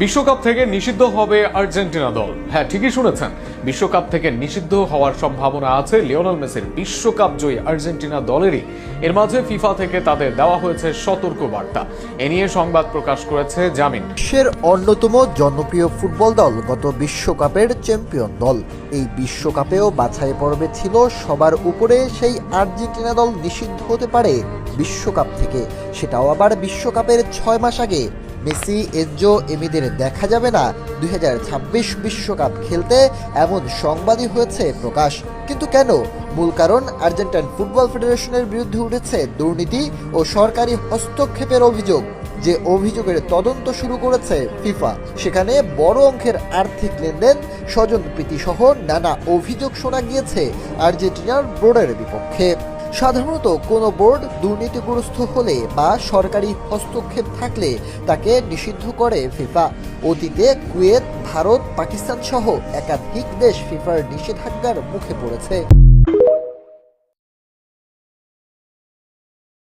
বিশ্বকাপ থেকে নিষিদ্ধ হবে আর্জেন্টিনা দল। হ্যাঁ, ঠিকই শুনেছেন, বিশ্বকাপ থেকে নিষিদ্ধ হওয়ার সম্ভাবনা আছে লিওনেল মেসির বিশ্বকাপ জয়ী আর্জেন্টিনা দলেরই। এর মাঝে ফিফা থেকে তাদের দেওয়া হয়েছে সতর্ক বার্তা। এ নিয়ে সংবাদ প্রকাশ করেছে জামিন। বিশ্বের অন্যতম জনপ্রিয় ফুটবল দল, গত বিশ্বকাপের চ্যাম্পিয়ন দল। এই বিশ্বকাপেও বাছাই পর্বে ছিল সবার উপরে সেই আর্জেন্টিনা দল নিষিদ্ধ হতে পারে বিশ্বকাপ থেকে, সেটাও আবার বিশ্বকাপের 6 মাস আগে। মেসি, এনজো, এমিদের দেখা যাবে না 2026 বিশ্বকাপ খেলতে, এমন সংবাদই হয়েছে প্রকাশ। কিন্তু কেন? মূল কারণ, আর্জেন্টাইন ফুটবল ফেডারেশনের বিরুদ্ধে উঠেছে দুর্নীতি ও সরকারি হস্তক্ষেপের অভিযোগ, যে অভিযোগের তদন্ত শুরু করেছে ফিফা। সেখানে বড় অঙ্কের আর্থিক লেনদেন, স্বজনপ্রীতি সহ নানা অভিযোগ শোনা গিয়েছে আর্জেন্টিনার বোর্ডের বিপক্ষে। সাধারণত কোনো বোর্ড দুর্নীতিগ্রস্ত হলে বা সরকারি হস্তক্ষেপ থাকলে তাকে নিষিদ্ধ করে ফিফা। অতীতে কুয়েত, ভারত, পাকিস্তান সহ একাধিক দেশ ফিফার নিষেধাজ্ঞার মুখে পড়েছে।